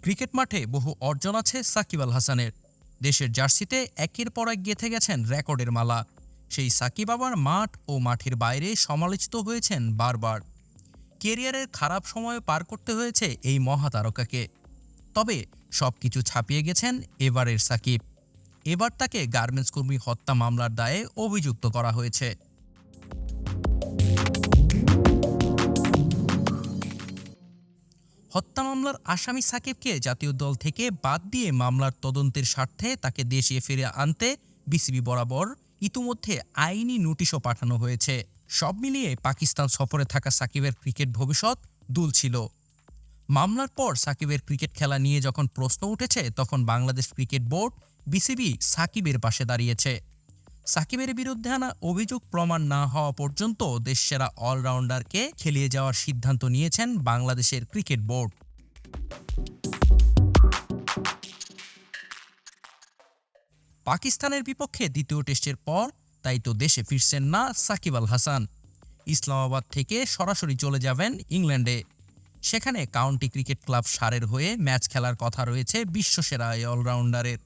Cricket মাঠে বহু অর্জন আছে সাকিব আল হাসানের। দেশের জার্সিতে একের পর এক গেঁথে গেছেন রেকর্ডের মালা। সেই সাকিব আবার মাঠ ও মাঠের বাইরে সমালোচিত হয়েছেন বারবার। কেরিয়ারের খারাপ সময় পার করতে হয়েছে এই মহাতারকাকে। তবে সবকিছু ছাপিয়ে গেছেন এবারের সাকিব। এবার তাকে গার্মেন্টস কর্মী হত্যা মামলার দায়ে অভিযুক্ত করা হয়েছে। হত্যা মামলার আসামি সাকিবকে জাতীয় দল থেকে বাদ দিয়ে মামলার তদন্তের স্বার্থে তাকে দেশে ফিরে আনতে বিসিবি বরাবর ইতিমধ্যে আইনি নোটিশও পাঠানো হয়েছে। সব মিলিয়ে পাকিস্তান সফরে থাকা সাকিবের ক্রিকেট ভবিষ্যৎ দুলছিল। মামলার পর সাকিবের ক্রিকেট খেলা নিয়ে যখন প্রশ্ন উঠেছে, তখন বাংলাদেশ ক্রিকেট বোর্ড বিসিবি সাকিবের পাশে দাঁড়িয়েছে। সাকিবের বিরুদ্ধে আনা অভিযোগ প্রমাণ না হওয়া পর্যন্ত দেশসেরা অলরাউন্ডারকে খেলিয়ে যাওয়ার সিদ্ধান্ত নিয়েছেন বাংলাদেশের ক্রিকেট বোর্ড। পাকিস্তানের বিপক্ষে দ্বিতীয় টেস্টের পর তাই তো দেশে ফিরছেন না সাকিব আল হাসান। ইসলামাবাদ থেকে সরাসরি চলে যাবেন ইংল্যান্ডে। সেখানে কাউন্টি ক্রিকেট ক্লাব সারের হয়ে ম্যাচ খেলার কথা রয়েছে বিশ্বসেরা এই অলরাউন্ডারের।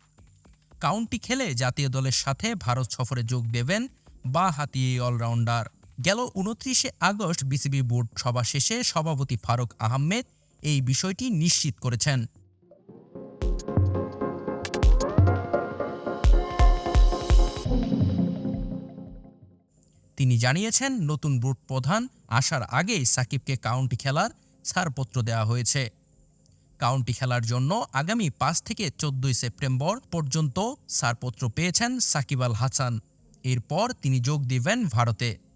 কাউন্টি খেলে জাতীয় দলের সাথে ভারত সফরে যোগ দেবেন বাঁ-হাতি এই অলরাউন্ডার। গেল ২৯শে আগস্ট বিসিবি বোর্ড সভা শেষে সভাপতি ফারুক আহমেদ এই বিষয়টি নিশ্চিত করেছেন। তিনি জানিয়েছেন, নতুন বোর্ড প্রধান আসার আগেই সাকিবকে কাউন্টি খেলার ছাড়পত্র দেওয়া হয়েছে। কাউন্টি খেলার জন্য আগামী ৫ থেকে ১৪ সেপ্টেম্বর পর্যন্ত ছাড়পত্র পেয়েছেন সাকিব আল হাসান। এরপর তিনি যোগ দিবেন ভারতে।